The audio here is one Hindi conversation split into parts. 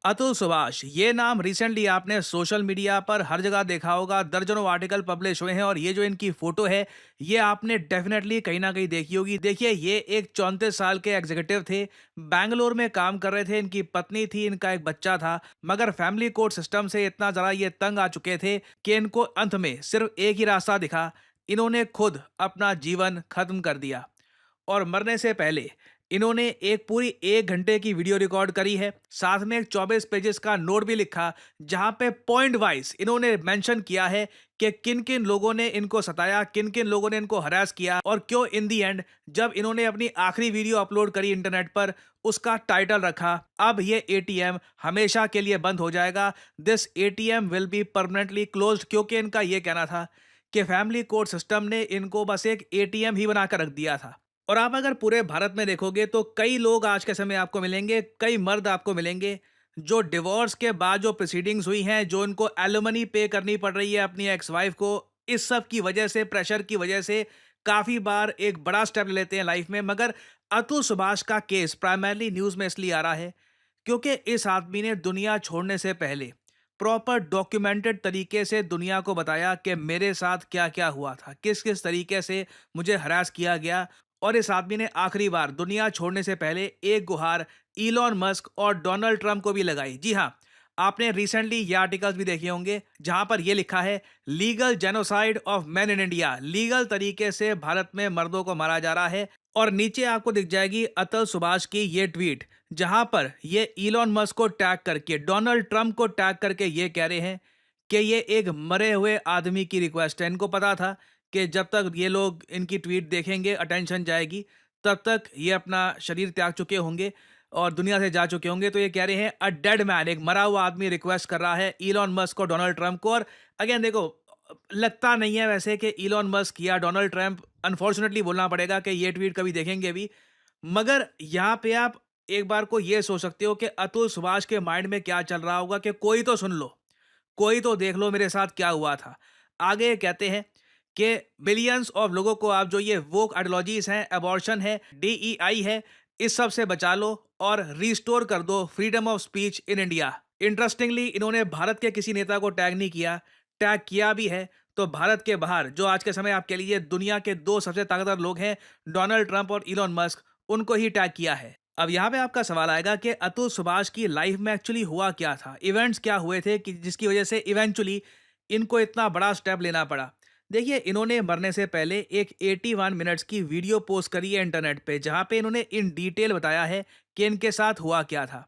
अतुल सुभाष, ये नाम रिसेंटली आपने सोशल मीडिया पर हर जगह देखा होगा। दर्जनों आर्टिकल पब्लिश हुए हैं और ये जो इनकी फोटो है, ये आपने डेफिनेटली कहीं ना कहीं देखी होगी। देखिए, ये एक 34 साल के एग्जीक्यूटिव थे। बैंगलोर में काम कर रहे थे। इनकी पत्नी थी, इनका एक बच्चा था। मगर फैमिली कोर्ट सिस्टम से इतना ज़रा ये तंग आ चुके थे कि इनको अंत में सिर्फ एक ही रास्ता दिखा। इन्होंने खुद अपना जीवन खत्म कर दिया। और मरने से पहले इन्होंने एक पूरी 1 घंटे की वीडियो रिकॉर्ड करी है। साथ में एक 24 पेजेस का नोट भी लिखा, जहां पे पॉइंट वाइज इन्होंने मेंशन किया है कि किन किन लोगों ने इनको सताया, किन किन लोगों ने इनको हरास किया और क्यों। इन दी एंड जब इन्होंने अपनी आखिरी वीडियो अपलोड करी इंटरनेट पर, उसका टाइटल रखा, अब ये एटीएम हमेशा के लिए बंद हो जाएगा। This ATM will be permanently closed. क्योंकि इनका ये कहना था कि फैमिली कोर्ट सिस्टम ने इनको बस एक एटीएम ही बनाकर रख दिया था। और आप अगर पूरे भारत में देखोगे तो कई लोग आज के समय आपको मिलेंगे, कई मर्द आपको मिलेंगे जो डिवोर्स के बाद जो प्रोसीडिंग्स हुई हैं, जो इनको एलिमनी पे करनी पड़ रही है अपनी एक्स वाइफ को, इस सब की वजह से, प्रेशर की वजह से काफ़ी बार एक बड़ा स्टेप ले लेते हैं लाइफ में। मगर अतुल सुभाष का केस प्राइमरली न्यूज़ में इसलिए आ रहा है क्योंकि इस आदमी ने दुनिया छोड़ने से पहले प्रॉपर डॉक्यूमेंटेड तरीके से दुनिया को बताया कि मेरे साथ क्या क्या हुआ था, किस किस तरीके से मुझे हरास किया गया। और इस आदमी ने आखिरी बार दुनिया छोड़ने से पहले एक गुहार इलॉन मस्क और डोनाल्ड ट्रंप को भी लगाई। जी हाँ, आपने रिसेंटली ये आर्टिकल्स भी देखे होंगे जहां पर यह लिखा है, legal genocide of man in India. Legal तरीके से भारत में मर्दों को मारा जा रहा है। और नीचे आपको दिख जाएगी अतुल सुभाष की ये ट्वीट, जहां पर ये इलॉन मस्क को टैग करके, डोनाल्ड ट्रंप को टैग करके ये कह रहे हैं कि ये एक मरे हुए आदमी की रिक्वेस्ट है। इनको पता था कि जब तक ये लोग इनकी ट्वीट देखेंगे, अटेंशन जाएगी, तब तक ये अपना शरीर त्याग चुके होंगे और दुनिया से जा चुके होंगे। तो ये कह रहे हैं अ डेड मैन, एक मरा हुआ आदमी रिक्वेस्ट कर रहा है इलॉन मस्क और डोनाल्ड ट्रंप को। और अगेन देखो, लगता नहीं है वैसे कि इलॉन मस्क या डोनाल्ड ट्रंप, अनफॉर्चुनेटली बोलना पड़ेगा, कि ये ट्वीट कभी देखेंगे भी। मगर यहाँ पे आप एक बार को ये सोच सकते हो कि अतुल सुभाष के माइंड में क्या चल रहा होगा कि कोई तो सुन लो, कोई तो देख लो मेरे साथ क्या हुआ था। आगे कहते हैं कि बिलियंस ऑफ लोगों को आप जो ये वोक आइडियोलॉजीज हैं, अबॉर्शन है, डीईआई है, इस सब से बचा लो और रिस्टोर कर दो freedom of speech in India. Interestingly इन्होंने भारत के किसी नेता को टैग नहीं किया। टैग किया भी है तो भारत के बाहर जो आज के समय आप कह लीजिए दुनिया के दो सबसे ताकतवर लोग हैं, डोनाल्ड ट्रंप और इलॉन मस्क, उनको ही टैग किया है। अब यहाँ पे आपका सवाल आएगा कि अतुल सुभाष की लाइफ में एक्चुअली हुआ क्या था, इवेंट्स क्या हुए थे कि जिसकी वजह से इवेंचुअली इनको इतना बड़ा स्टेप लेना पड़ा। देखिए, इन्होंने मरने से पहले एक 81 मिनट्स की वीडियो पोस्ट करी है इंटरनेट पे, जहाँ पे इन्होंने इन डिटेल बताया है कि इनके साथ हुआ क्या था।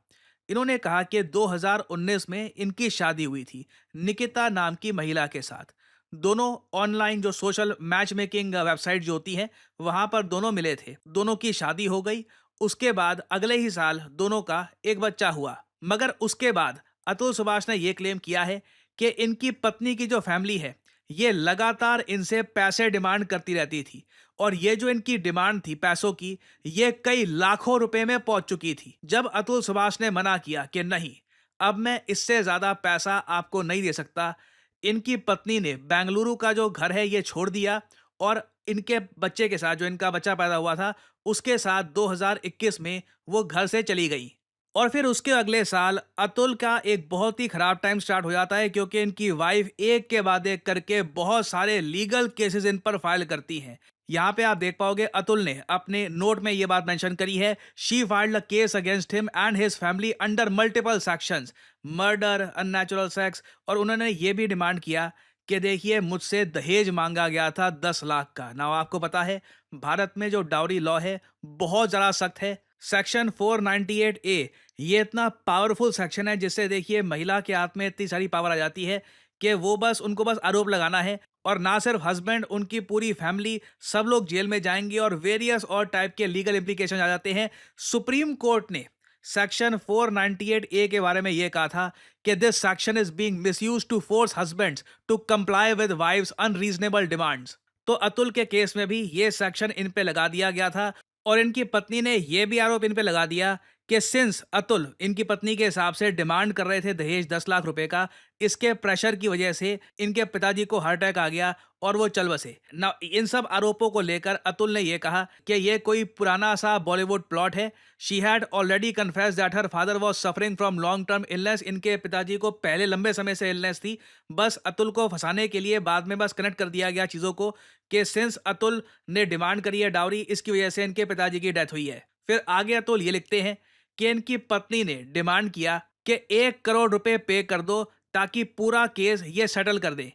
इन्होंने कहा कि 2019 में इनकी शादी हुई थी निकिता नाम की महिला के साथ। दोनों ऑनलाइन जो सोशल मैच मेकिंग वेबसाइट जो होती है, वहां पर दोनों मिले थे। दोनों की शादी हो गई। उसके बाद अगले ही साल दोनों का एक बच्चा हुआ। मगर उसके बाद अतुल सुभाष ने यह क्लेम किया है कि इनकी पत्नी की जो फैमिली है, ये लगातार इनसे पैसे डिमांड करती रहती थी। और ये जो इनकी डिमांड थी पैसों की, ये कई लाखों रुपए में पहुंच चुकी थी। जब अतुल सुभाष ने मना किया कि नहीं, अब मैं इससे ज्यादा पैसा आपको नहीं दे सकता, इनकी पत्नी ने बेंगलुरु का जो घर है ये छोड़ दिया और इनके बच्चे के साथ, जो इनका बच्चा पैदा हुआ था, उसके साथ 2021 में वो घर से चली गई। और फिर उसके अगले साल अतुल का एक बहुत ही खराब टाइम स्टार्ट हो जाता है, क्योंकि इनकी वाइफ एक के बाद एक करके बहुत सारे लीगल केसेस इन पर फाइल करती हैं। यहाँ पे आप देख पाओगे अतुल ने अपने नोट में ये बात मेंशन करी है, she filed a case against him and his family under multiple sections, murder, unnatural sex. और उन्होंने ये भी डिमांड किया कि देखिए, मुझसे दहेज मांगा गया था 10 लाख का। ना आपको पता है भारत में जो डाउरी लॉ है बहुत ज़्यादा सख्त है। सेक्शन 498 ए, ये इतना पावरफुल सेक्शन है जिससे देखिए महिला के हाथ में इतनी सारी पावर आ जाती है कि वो बस, उनको बस आरोप लगाना है। और ना सिर्फ हस्बैंड, उनकी पूरी फैमिली, सब लोग जेल में जाएंगे और वेरियस और टाइप के लीगल इम्प्लीकेशन आ जाते हैं। सुप्रीम कोर्ट ने सेक्शन 498 ए के बारे में यह कहा था कि this section is being misused to force husbands to comply with wives unreasonable demands. तो अतुल के केस में भी ये सेक्शन इन पे लगा दिया गया था। और इनकी पत्नी ने यह भी आरोप इन पे लगा दिया कि सिंस अतुल इनकी पत्नी के हिसाब से डिमांड कर रहे थे दहेज 10 लाख रुपए का, इसके प्रेशर की वजह से इनके पिताजी को हार्ट अटैक आ गया और वो चल बसे ना। इन सब आरोपों को लेकर अतुल ने ये कहा कि ये कोई पुराना सा बॉलीवुड प्लॉट है। She had already confessed that her father was suffering from long term illness. इनके पिताजी को पहले लंबे समय से इलनेस थी, बस अतुल को फंसाने के लिए बाद में बस कनेक्ट कर दिया गया चीज़ों को कि सिंस अतुल ने डिमांड करी है डाउरी, इसकी वजह से इनके पिताजी की डेथ हुई है। फिर आगे अतुल ये लिखते हैं कि इनकी पत्नी ने डिमांड किया कि 1 करोड़ रुपए पे कर दो ताकि पूरा केस ये सेटल कर दे।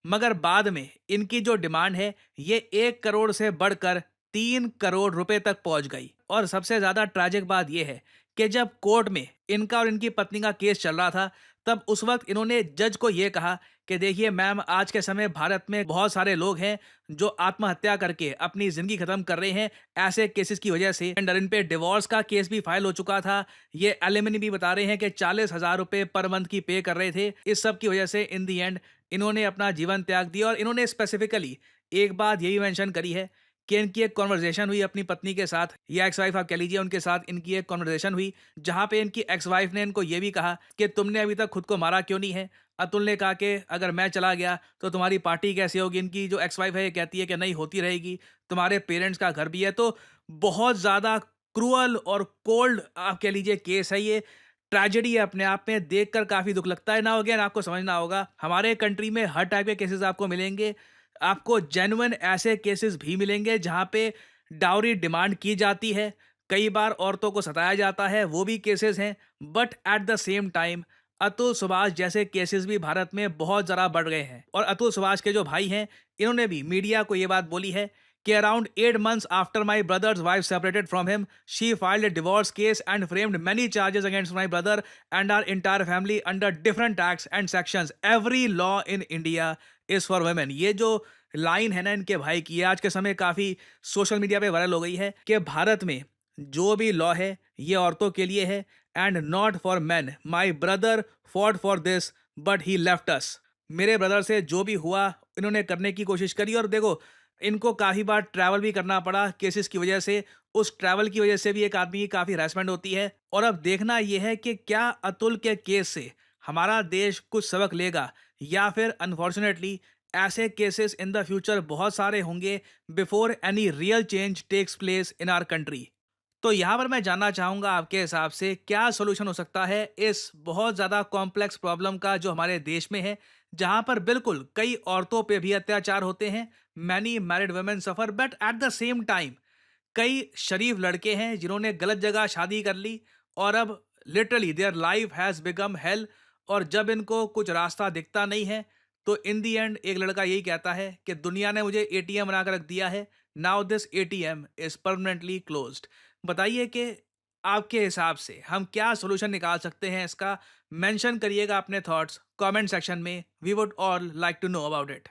मगर बाद में इनकी जो डिमांड है ये 1 करोड़ से बढ़कर 3 करोड़ रुपए तक पहुंच गई। और सबसे ज्यादा ट्रैजिक बात यह है कि जब कोर्ट में इनका और इनकी पत्नी का केस चल रहा था, तब उस वक्त इन्होंने जज को यह कहा कि देखिए मैम, आज के समय भारत में बहुत सारे लोग हैं जो आत्महत्या करके अपनी जिंदगी खत्म कर रहे हैं ऐसे केसेस की वजह से। एंड इन पे डिवोर्स का केस भी फाइल हो चुका था। ये एलिमनी भी बता रहे हैं कि 40,000 रुपए पर मंथ की पे कर रहे थे। इस सब की वजह से इन दी एंड इन्होंने अपना जीवन त्याग दिया। और इन्होंने स्पेसिफिकली एक बात यही मेंशन करी है कि इनकी एक कॉन्वर्जेशन हुई अपनी पत्नी के साथ, या एक्स वाइफ आप कह लीजिए, उनके साथ इनकी एक कॉन्वर्जेशन हुई जहां पे इनकी एक्स वाइफ ने इनको ये भी कहा कि तुमने अभी तक खुद को मारा क्यों नहीं है। अतुल ने कहा कि अगर मैं चला गया तो तुम्हारी पार्टी कैसे होगी। इनकी जो एक्स वाइफ है ये कहती है कि नहीं, होती रहेगी, तुम्हारे पेरेंट्स का घर भी है। तो बहुत ज़्यादा क्रूअल और कोल्ड आप कह लीजिए केस है ये। ट्रेजेडी है अपने आप में, देखकर काफ़ी दुख लगता है। ना अगेन आपको समझना होगा, हमारे कंट्री में हर टाइप के केसेस आपको मिलेंगे। आपको जेन्युइन ऐसे केसेस भी मिलेंगे जहां पे डाउरी डिमांड की जाती है, कई बार औरतों को सताया जाता है, वो भी केसेस हैं। But at the same time Atul Subhash जैसे केसेस भी भारत में बहुत ज़रा बढ़ गए हैं। और अतुल सुभाष के जो भाई हैं, इन्होंने भी मीडिया को ये बात बोली है कि around 8 months after my brother's wife separated from him, she filed a divorce case and framed many charges against my brother and our entire family under different acts and sections. Every law in India is for women. ये जो लाइन है ना इनके भाई की, आज के समय काफ़ी सोशल मीडिया पे वायरल हो गई है कि भारत में जो भी लॉ है ये औरतों के लिए है and not for man. My brother fought for this but he left अस। मेरे ब्रदर से जो भी हुआ इन्होंने करने की कोशिश करी, और देखो इनको काफ़ी बार ट्रैवल भी करना पड़ा केसेस की वजह से। उस ट्रैवल की वजह से भी एक आदमी की काफ़ी हरासमेंट होती है। और अब देखना यह है कि क्या अतुल के केस से हमारा देश कुछ सबक लेगा, या फिर अनफॉर्चुनेटली ऐसे केसेस इन द फ्यूचर बहुत सारे होंगे before any real change takes place in our country. तो यहाँ पर मैं जानना चाहूँगा आपके हिसाब से क्या सोल्यूशन हो सकता है इस बहुत ज़्यादा कॉम्प्लेक्स प्रॉब्लम का जो हमारे देश में है, जहाँ पर बिल्कुल कई औरतों पे भी अत्याचार होते हैं। Many married women suffer, but at the same time कई शरीफ लड़के हैं जिन्होंने गलत जगह शादी कर ली और अब literally their life has become hello. और जब इनको कुछ रास्ता दिखता नहीं है तो इन दी एंड एक लड़का यही कहता है कि दुनिया ने मुझे एटीएम बनाकर रख दिया है, now this ATM is permanently closed. बताइए कि आपके हिसाब से हम क्या सोल्यूशन निकाल सकते हैं इसका। मेंशन करिएगा अपने थॉट्स कमेंट सेक्शन में, we would all like to know about it.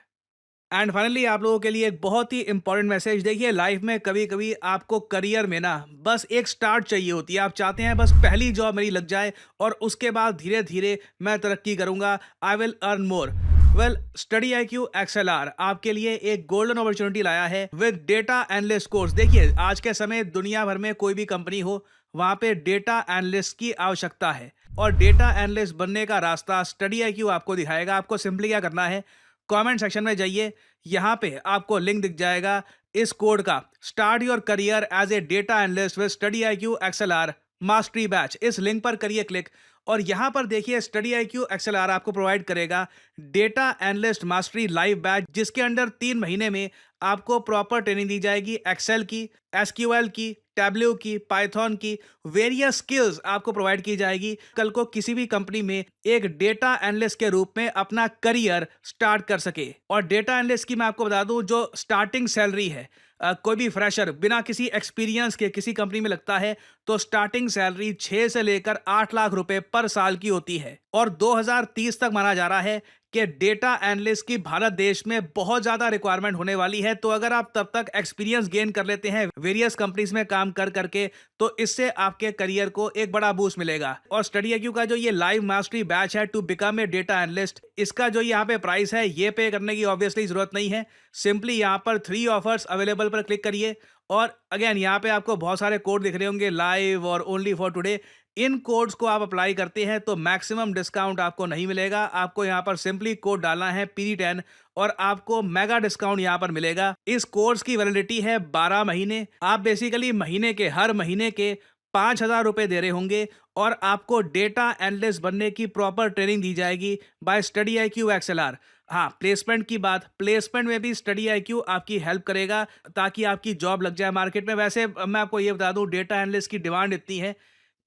And finally आप लोगों के लिए एक बहुत ही इंपॉर्टेंट मैसेज। देखिए लाइफ में कभी कभी आपको करियर में ना बस एक स्टार्ट चाहिए होती है। आप चाहते हैं बस पहली जॉब मेरी लग जाए और उसके बाद धीरे धीरे मैं तरक्की करूंगा, I will earn more. Well, study IQ XLR आपके लिए एक गोल्डन अपॉर्चुनिटी लाया है विद डेटा एनालिस्ट कोर्स। देखिए आज के समय दुनिया भर में कोई भी कंपनी हो, वहाँ पे डेटा एनालिस्ट की आवश्यकता है। और डेटा एनालिस्ट बनने का रास्ता स्टडी IQ आपको दिखाएगा। आपको सिंपली क्या करना है, कमेंट सेक्शन में जाइए, यहाँ पे आपको लिंक दिख जाएगा इस कोड का, start your career as a data analyst with study IQ XLR mastery batch. इस लिंक पर करिए क्लिक और यहाँ पर देखिए स्टडी IQ XLR आपको प्रोवाइड करेगा data analyst mastery live batch, जिसके अंडर 3 महीने में आपको प्रॉपर ट्रेनिंग दी जाएगी। एक्सेल की, SQL की, टैब्ल्यू की, पाइथन की वेरियस स्किल्स आपको प्रोवाइड की जाएगी। कल को किसी भी कंपनी में एक डेटा एनालिस्ट के रूप में अपना करियर स्टार्ट कर सके। और डेटा एनालिस्ट की मैं आपको बता दूं, जो स्टार्टिंग सैलरी है, कोई भी फ्रेशर बिना किसी एक्सपीरियंस के किसी कंपनी में लगता है तो स्टार्टिंग सैलरी 6 से लेकर 8 लाख रुपए पर साल की होती है। और 2030 तक माना जा रहा है कि डेटा एनालिस्ट की भारत देश में बहुत ज़्यादा रिक्वायरमेंट होने वाली है। तो अगर आप तब तक एक्सपीरियंस गेन कर लेते हैं वेरियस कंपनीज में काम कर करके, तो इससे आपके करियर को एक बड़ा बूस्ट मिलेगा। और स्टडी IQ का जो ये लाइव मास्टरी बैच है to become a data analyst, इसका जो यहाँ पे प्राइस है ये पे करने की ऑब्वियसली जरूरत नहीं है। सिंपली यहाँ पर 3 ऑफर्स अवेलेबल पर क्लिक करिए और अगेन यहाँ पे आपको बहुत सारे कोड दिख रहे होंगे, लाइव और only for today. In codes को आप अप्लाई करते हैं तो मैक्सिमम डिस्काउंट आपको नहीं मिलेगा। आपको यहाँ पर सिंपली कोड डालना है PD10 और आपको मेगा डिस्काउंट यहाँ पर मिलेगा। इस कोर्स की वैलिडिटी है 12 महीने। आप बेसिकली महीने के हर महीने के 5,000 रुपए दे रहे होंगे और आपको डेटा एनालिस्ट बनने की प्रॉपर ट्रेनिंग दी जाएगी बाय स्टडी IQ XLR। हाँ, प्लेसमेंट की बात, प्लेसमेंट में भी स्टडी IQ आपकी हेल्प करेगा ताकि आपकी जॉब लग जाए मार्केट में। वैसे मैं आपको ये बता दूं, डेटा एनालिस्ट की डिमांड इतनी है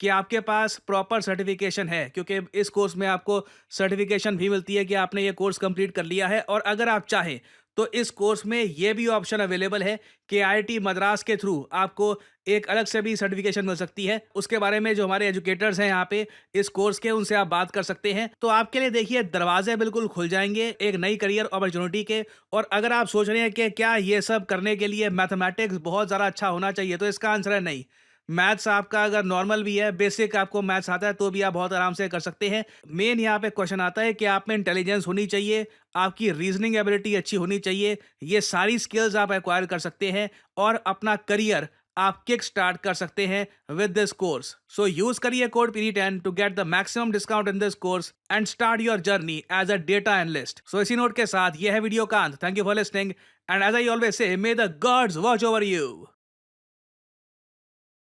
कि आपके पास प्रॉपर सर्टिफिकेशन है, क्योंकि इस कोर्स में आपको सर्टिफिकेशन भी मिलती है कि आपने ये कोर्स कंप्लीट कर लिया है। और अगर आप चाहें तो इस कोर्स में ये भी ऑप्शन अवेलेबल है कि IIT मद्रास के थ्रू आपको एक अलग से भी सर्टिफिकेशन मिल सकती है। उसके बारे में जो हमारे एजुकेटर्स हैं यहाँ पे इस कोर्स के, उनसे आप बात कर सकते हैं। तो आपके लिए देखिए दरवाजे बिल्कुल खुल जाएंगे एक नई करियर अपॉर्चुनिटी के। और अगर आप सोच रहे हैं कि क्या ये सब करने के लिए मैथमेटिक्स बहुत ज़्यादा अच्छा होना चाहिए, तो इसका आंसर है नहीं। मैथ्स आपका अगर नॉर्मल भी है, बेसिक आपको मैथ्स आता है, तो भी आप बहुत आराम से कर सकते हैं। मेन यहाँ पे क्वेश्चन आता है कि आप में इंटेलिजेंस होनी चाहिए, आपकी रीजनिंग एबिलिटी अच्छी होनी चाहिए। ये सारी स्किल्स आप एक्वायर कर सकते हैं और अपना करियर आप किक स्टार्ट कर सकते हैं with this course. So use करिए code PD10 to get the maximum discount in this course and start your journey as a data analyst. So इसी नोट के साथ ये है वीडियो का अंत। Thank you for listening and as I always say, may the gods watch over you.